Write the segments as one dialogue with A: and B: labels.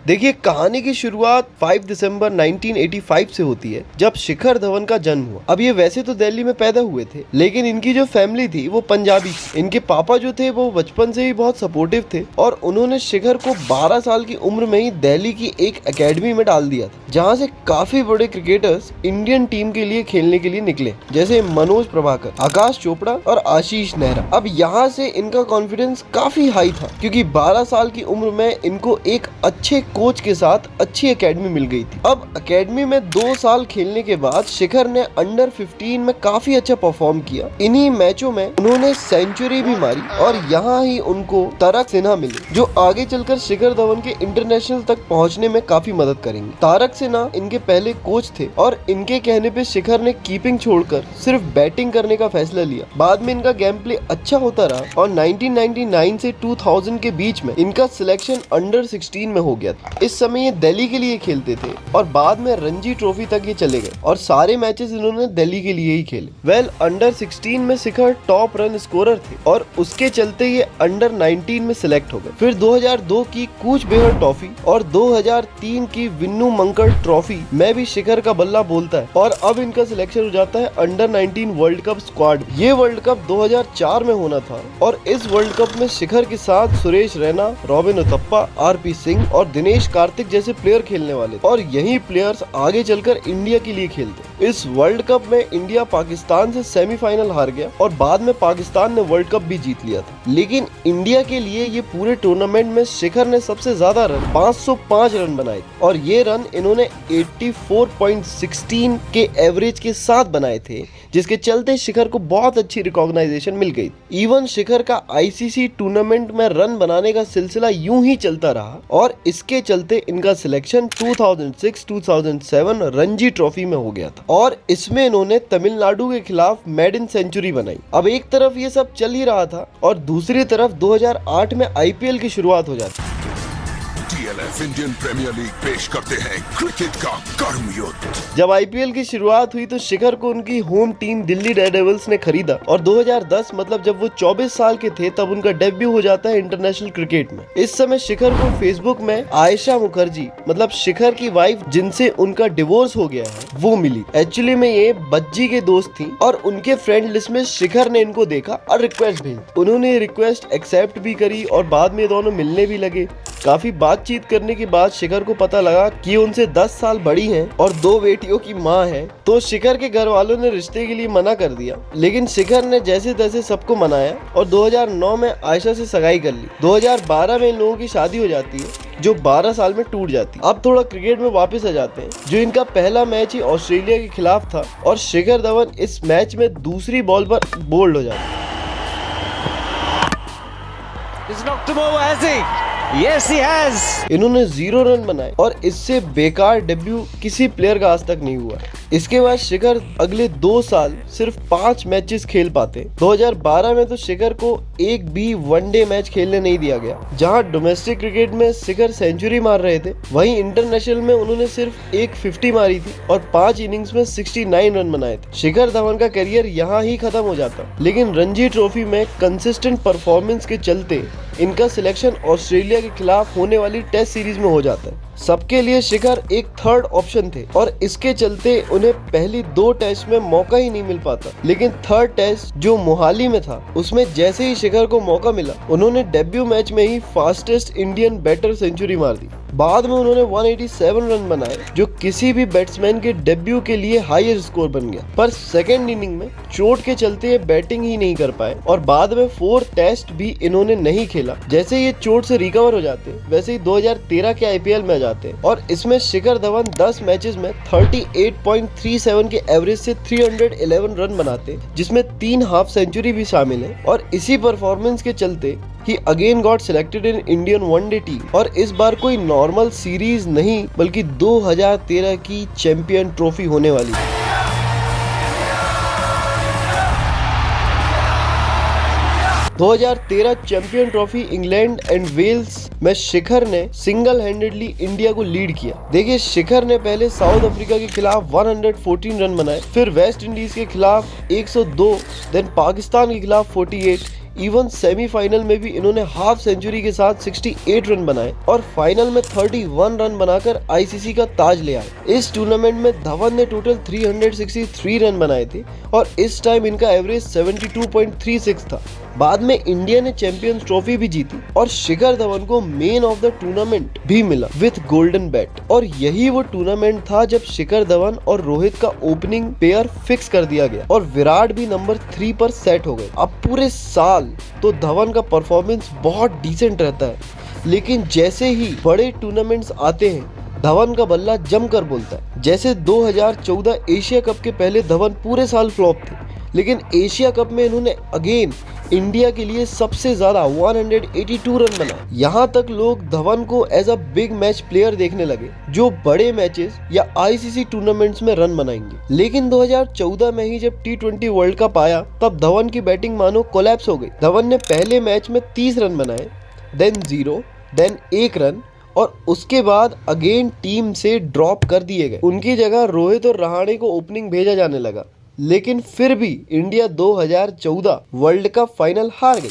A: देखिए, कहानी की शुरुआत 5 दिसंबर 1985 से होती है, जब शिखर धवन का जन्म हुआ। अब ये वैसे तो दिल्ली में पैदा हुए थे, लेकिन इनकी जो फैमिली थी वो पंजाबी थी। इनके पापा जो थे वो बचपन से ही बहुत सपोर्टिव थे और उन्होंने शिखर को 12 साल की उम्र में ही दिल्ली की एक एकेडमी में डाल दिया था, जहाँ से काफी बड़े क्रिकेटर्स इंडियन टीम के लिए खेलने के लिए निकले, जैसे मनोज प्रभाकर, आकाश चोपड़ा और आशीष नेहरा। अब यहाँ से इनका कॉन्फिडेंस काफी हाई था, क्योंकि 12 साल की उम्र में इनको एक अच्छे कोच के साथ अच्छी एकेडमी मिल गई थी। अब एकेडमी में 2 साल खेलने के बाद शिखर ने अंडर 15 में काफी अच्छा परफॉर्म किया। इन्हीं मैचों में उन्होंने सेंचुरी भी मारी और यहाँ ही उनको तारक सिन्हा मिले, जो आगे चलकर शिखर धवन के इंटरनेशनल तक पहुँचने में काफी मदद करेंगे। तारक सिन्हा इनके पहले कोच थे और इनके कहने पे शिखर ने कीपिंग छोड़कर सिर्फ बैटिंग करने का फैसला लिया। बाद में इनका गेम प्ले अच्छा होता रहा और 1999 से 2000 के बीच में इनका सिलेक्शन अंडर 16 में हो गया था। इस समय ये दिल्ली के लिए खेलते थे और बाद में रणजी ट्रॉफी तक ये चले गए और सारे मैचेस इन्होंने दिल्ली के लिए ही खेले। अंडर 16 में शिखर टॉप रन स्कोरर थे और उसके चलते ये अंडर 19 में सिलेक्ट हो गए। फिर 2002 की कूच बेहर ट्रॉफी और 2003 की विन्नू मंकड़ ट्रॉफी में भी शिखर का बल्ला बोलता है और अब इनका सिलेक्शन हो जाता है अंडर 19 वर्ल्ड कप स्क्वाड। ये वर्ल्ड कप 2004 में होना था और इस वर्ल्ड कप में शिखर के साथ सुरेश रैना, रॉबिन उथप्पा, आरपी सिंह और दिनेश कार्तिक जैसे प्लेयर खेलने वाले, और यही प्लेयर्स आगे चलकर इंडिया के लिए खेलते। इस वर्ल्ड कप में इंडिया पाकिस्तान से सेमीफाइनल हार गया और बाद में पाकिस्तान ने वर्ल्ड कप भी जीत लिया था। लेकिन इंडिया के लिए ये पूरे टूर्नामेंट में शिखर ने सबसे ज्यादा रन 505 रन बनाए और ये रन इन्होंने 84.16 के एवरेज के साथ बनाए थे, जिसके चलते शिखर को बहुत अच्छी रिकॉग्नाइजेशन मिल गई। इवन शिखर का आईसीसी टूर्नामेंट में रन बनाने का सिलसिला यूं ही चलता रहा और इसके चलते इनका सिलेक्शन 2006-2007 रणजी ट्रॉफी में हो गया था और इसमें इन्होंने तमिलनाडु के खिलाफ मेडन सेंचुरी बनाई। अब एक तरफ ये सब चल ही रहा था और दूसरी तरफ 2008 में आईपीएल की शुरुआत हो जाती है।
B: DLF इंडियन प्रीमियर लीग पेश करते हैं क्रिकेट का कर्म युद्ध।
A: जब आईपीएल की शुरुआत हुई तो शिखर को उनकी होम टीम दिल्ली डेयरडेविल्स ने खरीदा और 2010 मतलब जब वो 24 साल के थे तब उनका डेब्यू हो जाता है इंटरनेशनल क्रिकेट में। इस समय शिखर को फेसबुक में आयशा मुखर्जी मतलब शिखर की वाइफ जिनसे उनका डिवोर्स हो गया है वो मिली। एक्चुअली में ये बज्जी के दोस्त थी और उनके फ्रेंड लिस्ट में शिखर ने इनको देखा और रिक्वेस्ट भेजी। उन्होंने रिक्वेस्ट एक्सेप्ट भी करी और बाद में दोनों मिलने भी लगे। काफी बातचीत करने के बाद शिखर को पता लगा कि उनसे 10 साल बड़ी हैं और 2 बेटियों की माँ है, तो शिखर के घर वालों ने रिश्ते के लिए मना कर दिया। लेकिन शिखर ने जैसे तैसे सबको मनाया और 2009 में आयशा से सगाई कर ली। 2012 में इन लोगों की शादी हो जाती है जो 12 साल में टूट जाती है। अब थोड़ा क्रिकेट में वापस आ जाते हैं, जो इनका पहला मैच ही ऑस्ट्रेलिया के खिलाफ था और शिखर धवन इस मैच में दूसरी बॉल पर बोल्ड हो जाता है।
C: Yes, he has.
A: इन्होंने 0 रन बनाए और इससे बेकार डेब्यू किसी प्लेयर का आज तक नहीं हुआ। इसके बाद शिखर अगले 2 साल सिर्फ 5 मैचेस खेल पाते। 2012 में तो शिखर को एक भी वनडे मैच खेलने नहीं दिया गया। जहां डोमेस्टिक क्रिकेट में शिखर सेंचुरी मार रहे थे, वहीं इंटरनेशनल में उन्होंने सिर्फ एक 50 मारी थी और 5 इनिंग्स में 69 रन बनाए थे। शिखर धवन का करियर यहाँ ही खत्म हो जाता, लेकिन रणजी ट्रॉफी में कंसिस्टेंट परफॉर्मेंस के चलते इनका सिलेक्शन ऑस्ट्रेलिया के खिलाफ होने वाली टेस्ट सीरीज में हो जाता है। सबके लिए शिखर एक थर्ड ऑप्शन थे और इसके चलते उन्हें पहली 2 टेस्ट में मौका ही नहीं मिल पाता। लेकिन थर्ड टेस्ट जो मोहाली में था, उसमें जैसे ही शिखर को मौका मिला उन्होंने डेब्यू मैच में ही फास्टेस्ट इंडियन बैटर सेंचुरी मार दी। बाद में उन्होंने 187 रन बनाए, जो किसी भी बैट्समैन के डेब्यू के लिए हाईएस्ट स्कोर बन गया। पर सेकेंड इनिंग में चोट के चलते ये बैटिंग ही नहीं कर पाए और बाद में 4 टेस्ट भी इन्होंने नहीं खेला। जैसे ये चोट से रिकवर हो जाते वैसे ही 2013 के आईपीएल में जाते और इसमें शिखर धवन 10 मैचेस में 38.37 के एवरेज से 311 रन बनाते, जिसमें 3 हाफ सेंचुरी भी शामिल है। और इसी परफॉर्मेंस के चलते ही again got selected in Indian one day team और इस बार कोई नॉर्मल सीरीज नहीं बल्कि 2013 की चैंपियन ट्रॉफी होने वाली है। – 2013 champion trophy England and Wales में शिखर ने सिंगल हैंडेडली इंडिया को लीड किया। देखिए, शिखर ने पहले साउथ अफ्रीका के खिलाफ 114 रन बनाए, फिर वेस्ट इंडीज के खिलाफ 102, देन पाकिस्तान के खिलाफ 48, इवन सेमीफाइनल में भी इन्होंने हाफ सेंचुरी के साथ 68 रन बनाए और फाइनल में 31 रन बनाकर आईसीसी का ताज ले आए। इस टूर्नामेंट में धवन ने टोटल 363 रन बनाए थे और इस टाइम इनका एवरेज 72.36 था। बाद में इंडिया ने चैंपियंस ट्रॉफी भी जीती और शिखर धवन को मैन ऑफ द टूर्नामेंट भी मिला विथ गोल्डन बैट। और यही वो टूर्नामेंट था जब शिखर धवन और रोहित का ओपनिंग पेयर फिक्स कर दिया गया और विराट भी नंबर 3 पर सेट हो गए। अब पूरे साल तो धवन का परफॉर्मेंस बहुत डिसेंट रहता है, लेकिन जैसे ही बड़े टूर्नामेंट्स आते हैं धवन का बल्ला जमकर बोलता है। जैसे 2014 एशिया कप के पहले धवन पूरे साल फ्लॉप थे, लेकिन एशिया कप में इन्होंने अगेन इंडिया के लिए सबसे ज्यादा 182 रन बनाए। यहाँ तक लोग धवन को as a big match player देखने लगे जो बड़े मैचेस या आईसीसी टूर्नामेंट्स में रन बनाएंगे। लेकिन 2014 में ही जब T20 वर्ल्ड कप आया तब धवन की बैटिंग मानो कोलैप्स हो गई। धवन ने पहले मैच में 30 रन बनाए, देन 0, देन 1 रन और उसके बाद अगेन टीम से ड्रॉप कर दिए गए। उनकी जगह रोहित और रहाणे को ओपनिंग भेजा जाने लगा, लेकिन फिर भी इंडिया 2014 वर्ल्ड कप फाइनल हार गई।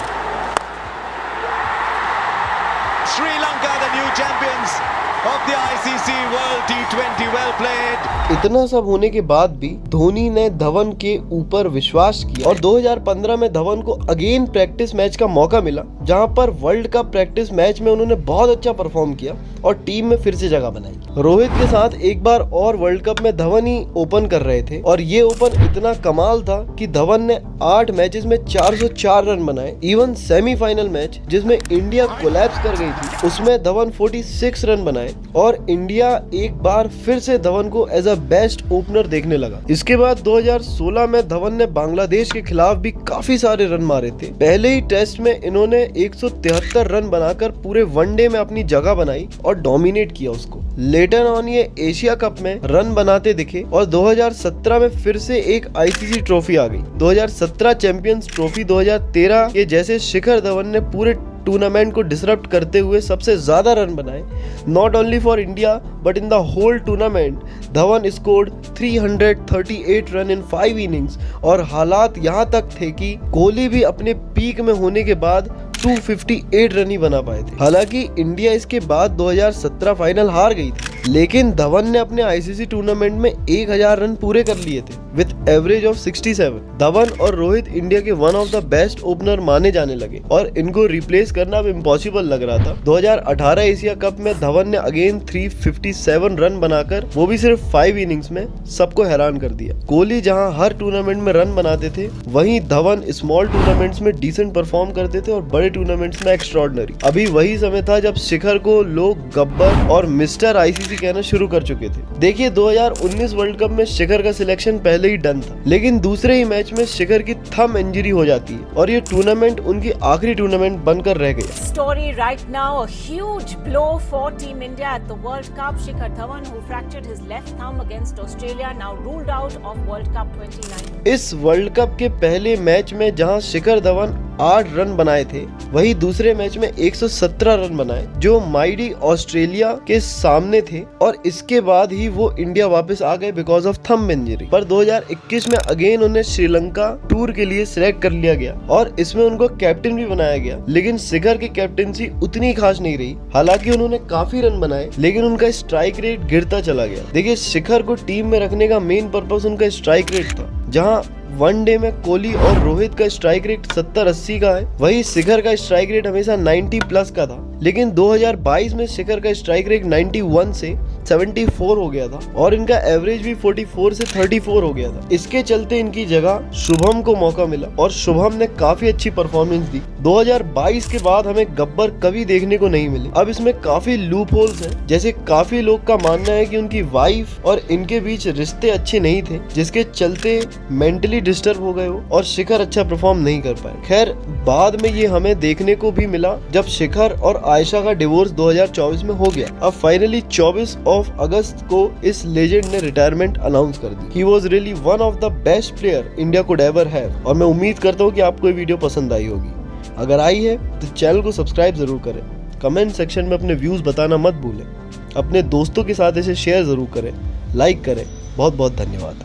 C: Sri Lanka the new champions of the ICC World T20, well played.
A: इतना सब होने के बाद भी धोनी ने धवन के ऊपर विश्वास किया और 2015 में धवन को अगेन प्रैक्टिस मैच का मौका मिला, जहां पर वर्ल्ड कप प्रैक्टिस मैच में उन्होंने बहुत अच्छा परफॉर्म किया और टीम में फिर से जगह बनाई। रोहित के साथ एक बार और वर्ल्ड कप में धवन ही ओपन कर रहे थे और ये ओपन इतना कमाल था कि धवन ने 8 मैचेस में 404 रन बनाए। इवन सेमीफाइनल मैच जिसमें इंडिया कोलैप्स कर गई थी उसमें धवन 46 रन बनाए और इंडिया एक बार फिर से धवन को एज अ बेस्ट ओपनर देखने लगा। इसके बाद 2016 में धवन ने बांग्लादेश के खिलाफ भी काफी सारे रन मारे थे। पहले ही टेस्ट में इन्होंने 173 रन बनाकर पूरे वनडे में अपनी जगह बनाई और डोमिनेट किया उसको। लेटर ऑन ये एशिया कप में रन बनाते दिखे और 2017 में फिर से एक आईसीसी ट्रॉफी आ गई। 2017 चैंपियंस ट्रॉफी 2013 के जैसे शिखर धवन ने पूरे टूर्नामेंट को डिसरप्ट करते हुए सबसे ज्यादा रन बनाए। Not only for India but in the whole tournament Dhawan scored 338 run in 5 innings और हालात यहाँ तक थे कि कोहली भी अपने पीक में होने के बाद 258 रन ही बना पाए थे। हालांकि इंडिया इसके बाद 2017 फाइनल हार गई थी, लेकिन धवन ने अपने आईसीसी टूर्नामेंट में 1000 रन पूरे कर लिए थे विथ एवरेज ऑफ 67। धवन और रोहित इंडिया के one of the best opener माने जाने लगे और इनको रिप्लेस करना अब इम्पॉसिबल लग रहा था। 2018 एशिया कप में धवन ने अगेन 357 रन बनाकर वो भी सिर्फ 5 इनिंग्स में सबको हैरान कर दिया। कोहली जहां हर टूर्नामेंट में रन बनाते थे, वहीं धवन स्मॉल टूर्नामेंट्स में डिसेंट परफॉर्म करते थे और बड़े टूर्नामेंट्स में एक्स्ट्राऑर्डिनरी। अभी वही समय था जब शिखर को लोग गब्बर और मिस्टर आईसीसी कहना शुरू कर चुके थे। देखिए 2019 वर्ल्ड कप में शिखर का सिलेक्शन पहले ही डन था, लेकिन दूसरे ही मैच में शिखर की थंब इंजरी हो जाती है और ये टूर्नामेंट उनकी आखिरी टूर्नामेंट बनकर रह गया।
D: Story right now, a huge blow for Team India at the World Cup. Shikhar Dhawan, who fractured his left thumb against Australia, now ruled out of World Cup 29.
A: इस वर्ल्ड कप के पहले match में जहां Shikhar Dhawan 8 run बनाए थे, वही दूसरे match में 117 रन बनाए जो माइडी ऑस्ट्रेलिया के सामने थे और इसके बाद ही वो इंडिया वापस आ गए बिकॉज ऑफ थंब इंजरी। पर 2021 में अगेन उन्हें श्रीलंका टूर के लिए सिलेक्ट कर लिया गया और इसमें उनको कैप्टन भी बनाया गया, लेकिन शिखर की कैप्टनसी उतनी खास नहीं रही। हालांकि उन्होंने काफी रन बनाए, लेकिन उनका स्ट्राइक रेट गिरता चला गया। देखिए शिखर को टीम में रखने का मेन पर्पस उनका स्ट्राइक रेट था, जहां वनडे में कोहली और रोहित का स्ट्राइक रेट 70-80 का है, वही शिखर का स्ट्राइक रेट हमेशा 90 प्लस का था। लेकिन 2022 में शिखर का स्ट्राइक रेट 91 से 74 हो गया था और इनका एवरेज भी 44 से 34 हो गया था। इसके चलते इनकी जगह शुभम को मौका मिला और शुभम ने काफी अच्छी परफॉर्मेंस दी। 2022 के बाद हमें गब्बर कभी देखने को नहीं मिले। अब इसमें काफी लूप होल्स हैं, जैसे काफी लोग का मानना है कि उनकी वाइफ और इनके बीच रिश्ते अच्छे नहीं थे, जिसके चलते मेंटली डिस्टर्ब हो गए हो और शिखर अच्छा परफॉर्म नहीं कर पाए। खैर बाद में ये हमें देखने को भी मिला जब शिखर और आयशा का डिवोर्स 2024 में हो गया। अब फाइनली 24 अगस्त को इस लेजेंड ने रिटायरमेंट अनाउंस कर दी। He was really one of the best player India could ever have और मैं उम्मीद करता हूँ कि आपको ये वीडियो पसंद आई होगी। अगर आई है तो चैनल को सब्सक्राइब जरूर करें, कमेंट सेक्शन में अपने व्यूज बताना मत भूलें, अपने दोस्तों के साथ इसे शेयर जरूर करें, लाइक करें। बहुत बहुत धन्यवाद।